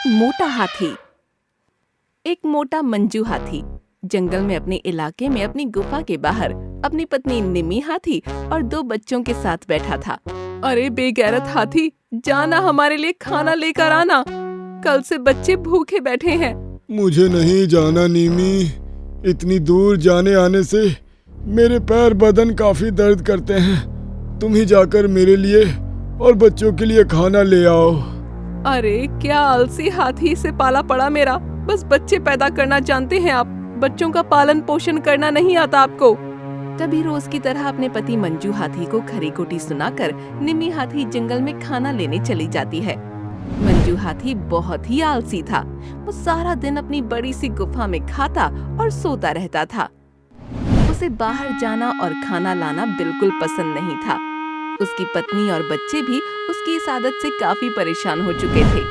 मोटा हाथी। एक मोटा मंजू हाथी जंगल में अपने इलाके में अपनी गुफा के बाहर अपनी पत्नी निमी हाथी और 2 बच्चों के साथ बैठा था। अरे बेगैरत हाथी, जाना हमारे लिए खाना लेकर आना, कल से बच्चे भूखे बैठे हैं। मुझे नहीं जाना निमी, इतनी दूर जाने आने से मेरे पैर बदन काफी दर्द करते हैं। तुम ही जाकर मेरे लिए और बच्चों के लिए खाना ले आओ। अरे क्या आलसी हाथी से पाला पड़ा मेरा, बस बच्चे पैदा करना जानते हैं आप, बच्चों का पालन पोषण करना नहीं आता आपको। तभी रोज की तरह अपने पति मंजू हाथी को खरी खोटी सुनाकर निमी हाथी जंगल में खाना लेने चली जाती है। मंजू हाथी बहुत ही आलसी था। वो सारा दिन अपनी बड़ी सी गुफा में खाता और सोता रहता था। उसे बाहर जाना और खाना लाना बिल्कुल पसंद नहीं था। उसकी पत्नी और बच्चे भी उसकी इस आदत से काफी परेशान हो चुके थे।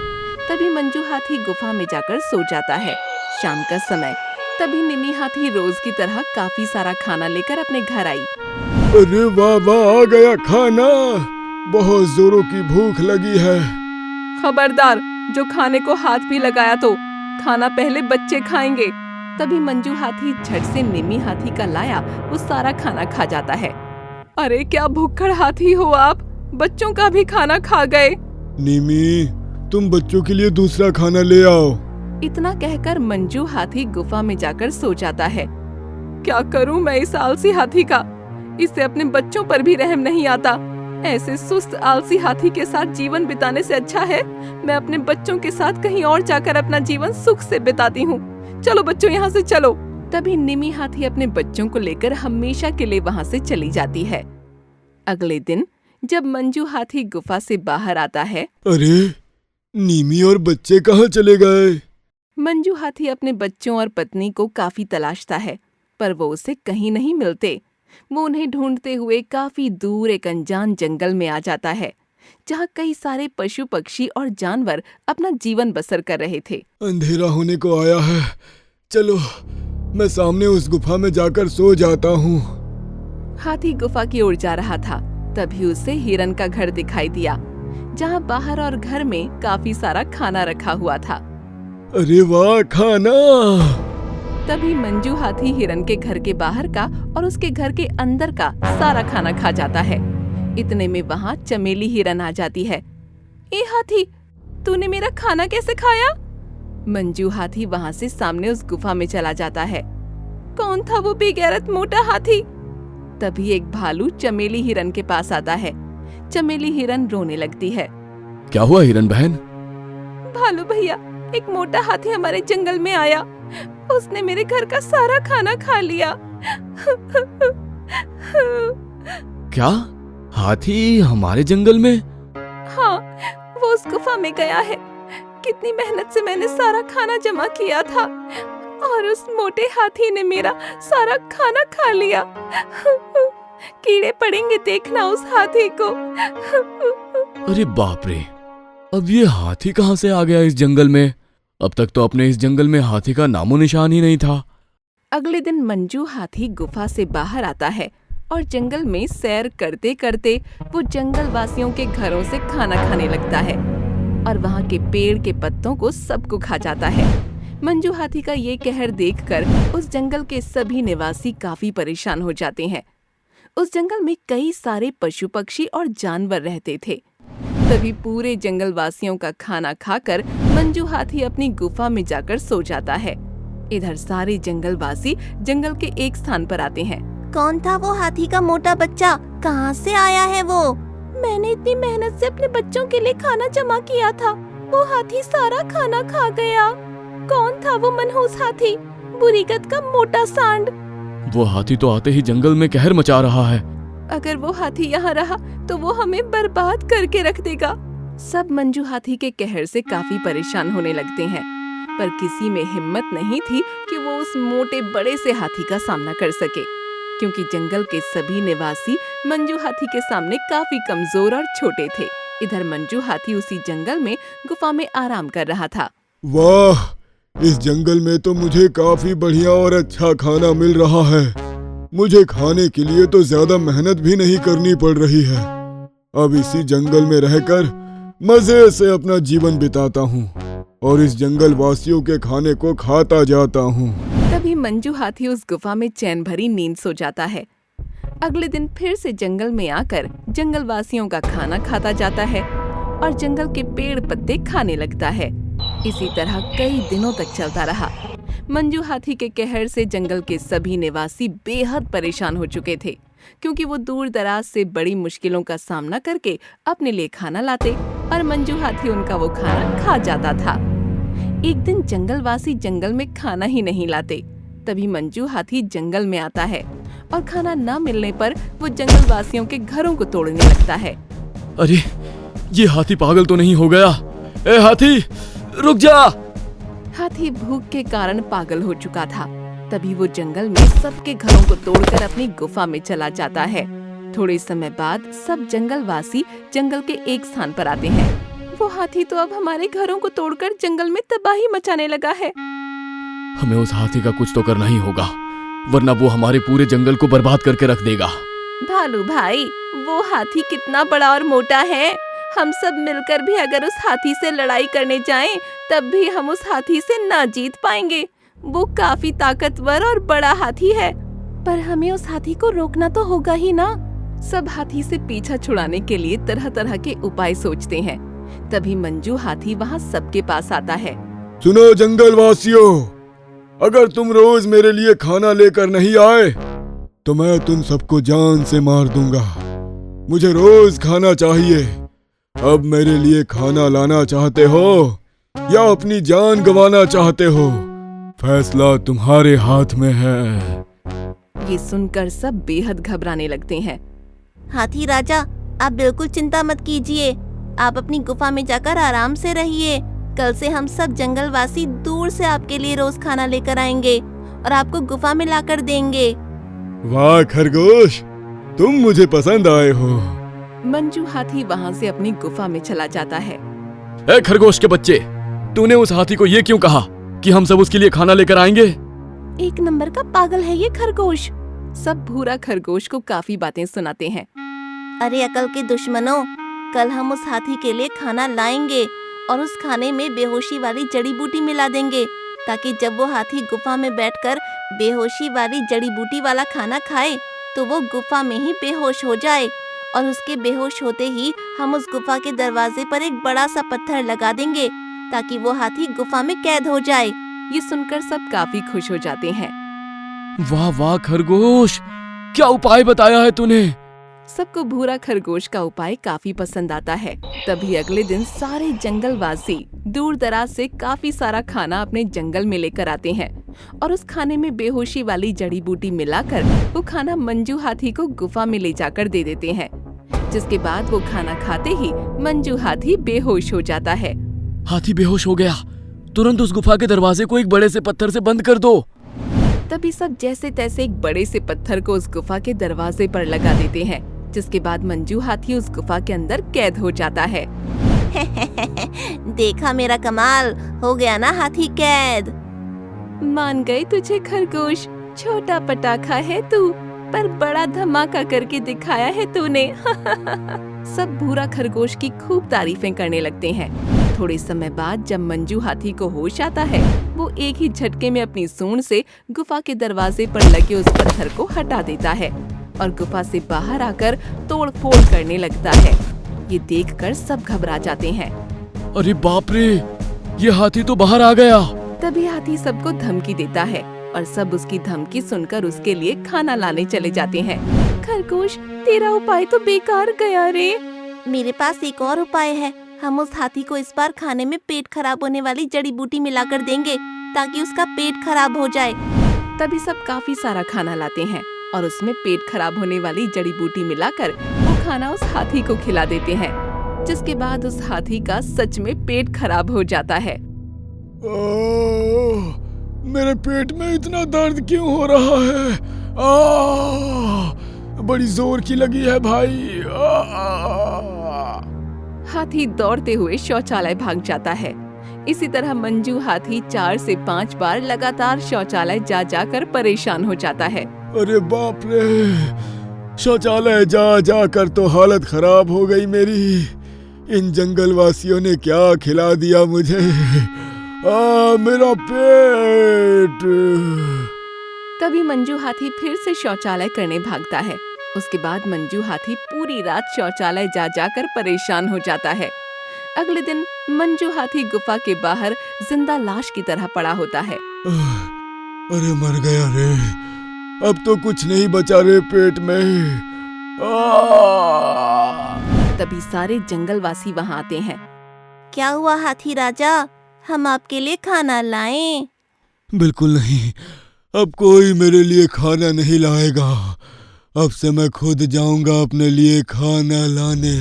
तभी मंजू हाथी गुफा में जाकर सो जाता है। शाम का समय, तभी निमी हाथी रोज की तरह काफी सारा खाना लेकर अपने घर आई। अरे वाह वाह, आ गया खाना, बहुत जोरों की भूख लगी है। खबरदार, जो खाने को हाथ भी लगाया तो खाना पहले बच्चे खाएंगे। तभी मंजू हाथी झट से निमी हाथी का लाया वो सारा खाना खा जाता है। अरे क्या भुक्खड़ हाथी हो आप, बच्चों का भी खाना खा गए। निमी, तुम बच्चों के लिए दूसरा खाना ले आओ। इतना कहकर मंजू हाथी गुफा में जाकर सो जाता है। क्या करूं मैं इस आलसी हाथी का, इससे अपने बच्चों पर भी रहम नहीं आता। ऐसे सुस्त आलसी हाथी के साथ जीवन बिताने से अच्छा है मैं अपने बच्चों के साथ कहीं और जाकर अपना जीवन सुख से बिताती हूँ। चलो बच्चों, यहाँ से चलो। तभी निमी हाथी अपने बच्चों को लेकर हमेशा के लिए वहाँ से चली जाती है। अगले दिन जब मंजू हाथी गुफा से बाहर आता है, अरे निमी और बच्चे कहाँ चले गए? मंजू हाथी अपने बच्चों और पत्नी को काफी तलाशता है, पर वो उसे कहीं नहीं मिलते। वो उन्हें ढूंढते हुए काफी दूर एक अनजान जंगल में आ जाता है, जहाँ कई सारे पशु पक्षी और जानवर अपना जीवन बसर कर रहे थे। अंधेरा होने को आया है, चलो मैं सामने उस गुफा में जाकर सो जाता हूँ। हाथी गुफा की ओर जा रहा था, तभी उसे हिरन का घर दिखाई दिया, जहाँ बाहर और घर में काफी सारा खाना रखा हुआ था। अरे वाह, खाना! तभी मंजू हाथी हिरन के घर के बाहर का और उसके घर के अंदर का सारा खाना खा जाता है। इतने में वहाँ चमेली हिरन आ जाती है। ए हाथी, तूने मेरा खाना कैसे खाया? मंजू हाथी वहाँ से सामने उस गुफा में चला जाता है। कौन था वो बेगैरत मोटा हाथी? तभी एक भालू चमेली हिरन के पास आता है। चमेली हिरन रोने लगती है। क्या हुआ हिरन बहन? भालू भैया, एक मोटा हाथी हमारे जंगल में आया, उसने मेरे घर का सारा खाना खा लिया। क्या? हाथी हमारे जंगल में? हाँ, वो उस गुफा में गया है। कितनी मेहनत से मैंने सारा खाना जमा किया था और उस मोटे हाथी ने मेरा सारा खाना खा लिया। कीड़े पड़ेंगे देखना उस हाथी को। अरे बाप रे, अब ये हाथी कहाँ से आ गया इस जंगल में? अब तक तो अपने इस जंगल में हाथी का नामो निशान ही नहीं था। अगले दिन मंजू हाथी गुफा से बाहर आता है और जंगल में सैर करते करते वो जंगल वासियों के घरों से खाना खाने लगता है और वहाँ के पेड़ के पत्तों को सबको खा जाता है। मंजू हाथी का ये कहर देखकर उस जंगल के सभी निवासी काफी परेशान हो जाते हैं। उस जंगल में कई सारे पशु पक्षी और जानवर रहते थे। तभी पूरे जंगल वासियों का खाना खाकर मंजू हाथी अपनी गुफा में जाकर सो जाता है। इधर सारे जंगल वासी जंगल के एक स्थान पर आते हैं। कौन था वो हाथी का मोटा बच्चा? कहाँ से आया है वो? मैंने इतनी मेहनत से अपने बच्चों के लिए खाना जमा किया था, वो हाथी सारा खाना खा गया। कौन था वो मनहूस हाथी, बुरी गत का मोटा सांड? वो हाथी तो आते ही जंगल में कहर मचा रहा है। अगर वो हाथी यहाँ रहा तो वो हमें बर्बाद करके रख देगा। सब मंजू हाथी के कहर से काफी परेशान होने लगते हैं, पर किसी में हिम्मत नहीं थी कि वो उस मोटे बड़े से हाथी का सामना कर सके, क्योंकि जंगल के सभी निवासी मंजू हाथी के सामने काफी कमजोर और छोटे थे। इधर मंजू हाथी उसी जंगल में गुफा में आराम कर रहा था। वाह, इस जंगल में तो मुझे काफी बढ़िया और अच्छा खाना मिल रहा है। मुझे खाने के लिए तो ज्यादा मेहनत भी नहीं करनी पड़ रही है। अब इसी जंगल में रहकर मजे से अपना जीवन बिताता हूँ। और इस जंगल वासियों के खाने को खाता जाता हूँ। तभी मंजू हाथी उस गुफा में चैन भरी नींद सो जाता है। अगले दिन फिर से जंगल में आकर जंगल वासियों का खाना खाता जाता है और जंगल के पेड़ पत्ते खाने लगता है। इसी तरह कई दिनों तक चलता रहा। मंजू हाथी के कहर से जंगल के सभी निवासी बेहद परेशान हो चुके थे, क्योंकि वो दूर दराज से बड़ी मुश्किलों का सामना करके अपने लिए खाना लाते और मंजू हाथी उनका वो खाना खा जाता था। एक दिन जंगलवासी जंगल में खाना ही नहीं लाते। तभी मंजू हाथी जंगल में आता है और खाना न मिलने पर वो जंगल वासियों के घरों को तोड़ने लगता है। अरे ये हाथी पागल तो नहीं हो गया? ए हाथी रुक जा! हाथी भूख के कारण पागल हो चुका था। तभी वो जंगल में सबके घरों को तोड़कर अपनी गुफा में चला जाता है। थोड़े समय बाद सब जंगलवासी जंगल के एक स्थान पर आते हैं। वो हाथी तो अब हमारे घरों को तोड़कर जंगल में तबाही मचाने लगा है। हमें उस हाथी का कुछ तो करना ही होगा, वरना वो हमारे पूरे जंगल को बर्बाद करके रख देगा। भालू भाई, वो हाथी कितना बड़ा और मोटा है। हम सब मिलकर भी अगर उस हाथी से लड़ाई करने जाएं, तब भी हम उस हाथी से ना जीत पाएंगे। वो काफी ताकतवर और बड़ा हाथी है, पर हमें उस हाथी को रोकना तो होगा ही ना। सब हाथी से पीछा छुड़ाने के लिए तरह तरह के उपाय सोचते हैं। तभी मंजू हाथी वहाँ सबके पास आता है। सुनो जंगल वासियों, अगर तुम रोज मेरे लिए खाना लेकर नहीं आए तो मैं तुम सबको जान से मार दूंगा। मुझे रोज खाना चाहिए। अब मेरे लिए खाना लाना चाहते हो या अपनी जान गंवाना चाहते हो? फैसला तुम्हारे हाथ में है। ये सुनकर सब बेहद घबराने लगते हैं। हाथी राजा, आप बिल्कुल चिंता मत कीजिए। आप अपनी गुफा में जाकर आराम से रहिए। कल से हम सब जंगलवासी दूर से आपके लिए रोज खाना लेकर आएंगे और आपको गुफा में लाकर देंगे। वाह खरगोश, तुम मुझे पसंद आए हो। मंजू हाथी वहाँ से अपनी गुफा में चला जाता है। ए खरगोश के बच्चे, तूने उस हाथी को ये क्यों कहा कि हम सब उसके लिए खाना लेकर आएंगे? एक नंबर का पागल है ये खरगोश। सब भूरा खरगोश को काफी बातें सुनाते हैं। अरे अकल के दुश्मनों, कल हम उस हाथी के लिए खाना लाएंगे और उस खाने में बेहोशी वाली जड़ी बूटी मिला देंगे, ताकि जब वो हाथी गुफा में बैठकर बेहोशी वाली जड़ी बूटी वाला खाना खाए तो वो गुफा में ही बेहोश हो जाए। और उसके बेहोश होते ही हम उस गुफा के दरवाजे पर एक बड़ा सा पत्थर लगा देंगे, ताकि वो हाथी गुफा में कैद हो जाए। ये सुनकर सब काफी खुश हो जाते हैं। वाह वाह खरगोश, क्या उपाय बताया है तूने? सबको भूरा खरगोश का उपाय काफी पसंद आता है। तभी अगले दिन सारे जंगलवासी दूर दराज से काफी सारा खाना अपने जंगल में लेकर आते हैं और उस खाने में बेहोशी वाली जड़ी बूटी मिलाकर वो खाना मंजू हाथी को गुफा में ले जाकर दे देते हैं। जिसके बाद वो खाना खाते ही मंजू हाथी बेहोश हो जाता है। हाथी बेहोश हो गया, तुरंत उस गुफा के दरवाजे को एक बड़े से पत्थर से बंद कर दो। तभी सब जैसे तैसे एक बड़े से पत्थर को उस गुफा के दरवाजे पर लगा देते हैं। जिसके बाद मंजू हाथी उस गुफा के अंदर कैद हो जाता है। देखा मेरा कमाल, हो गया ना हाथी कैद। मान गए तुझे खरगोश, छोटा पटाखा है तू, पर बड़ा धमाका करके दिखाया है तूने। सब भूरा खरगोश की खूब तारीफें करने लगते हैं। थोड़े समय बाद जब मंजू हाथी को होश आता है, वो एक ही झटके में अपनी सूंड से गुफा के दरवाजे पर लगे उस पत्थर को हटा देता है और गुफा से बाहर आकर तोड़ फोड़ करने लगता है। ये देखकर सब घबरा जाते हैं। अरे बाप रे, ये हाथी तो बाहर आ गया। तभी हाथी सबको धमकी देता है और सब उसकी धमकी सुनकर उसके लिए खाना लाने चले जाते हैं। खरगोश, तेरा उपाय तो बेकार गया रे। मेरे पास एक और उपाय है। हम उस हाथी को इस बार खाने में पेट खराब होने वाली जड़ी बूटी मिलाकर देंगे, ताकि उसका पेट खराब हो जाए। तभी सब काफी सारा खाना लाते हैं और उसमें पेट खराब होने वाली जड़ी बूटी मिलाकर वो खाना उस हाथी को खिला देते हैं। जिसके बाद उस हाथी का सच में पेट खराब हो जाता है। मेरे पेट में इतना दर्द क्यों हो रहा है? बड़ी जोर की लगी है भाई। हाथी दौड़ते हुए शौचालय भाग जाता है। इसी तरह मंजू हाथी 4 से 5 बार लगातार शौचालय जा जाकर परेशान हो जाता है। अरे बाप रे, शौचालय जा जाकर तो हालत खराब हो गई मेरी। इन जंगल वासियों ने क्या खिला दिया मुझे? मेरा पेट। तभी मंजू हाथी फिर से शौचालय करने भागता है। उसके बाद मंजू हाथी पूरी रात शौचालय जा जाकर परेशान हो जाता है। अगले दिन मंजू हाथी गुफा के बाहर जिंदा लाश की तरह पड़ा होता है। अरे मर गया रे, अब तो कुछ नहीं बचा रे पेट में। तभी सारे जंगलवासी वहां आते हैं। क्या हुआ हाथी राजा, हम आपके लिए खाना लाएं? बिल्कुल नहीं, अब कोई मेरे लिए खाना नहीं लाएगा। अब से मैं खुद जाऊंगा अपने लिए खाना लाने।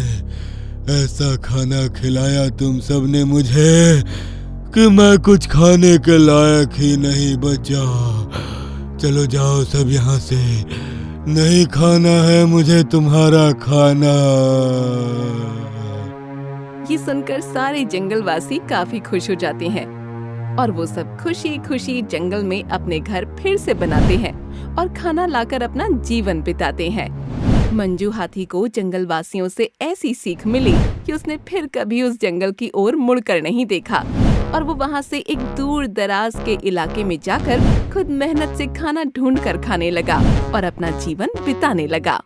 ऐसा खाना खिलाया तुम सबने मुझे कि मैं कुछ खाने के लायक ही नहीं बचा। चलो जाओ सब यहाँ से, नहीं खाना है मुझे तुम्हारा खाना। ये सुनकर सारे जंगलवासी काफी खुश हो जाते हैं और वो सब खुशी खुशी जंगल में अपने घर फिर से बनाते हैं और खाना लाकर अपना जीवन बिताते हैं। मंजू हाथी को जंगलवासियों से ऐसी सीख मिली कि उसने फिर कभी उस जंगल की ओर मुड़कर नहीं देखा और वो वहाँ से एक दूर दराज के इलाके में जाकर खुद मेहनत से खाना ढूंढकर खाने लगा और अपना जीवन बिताने लगा।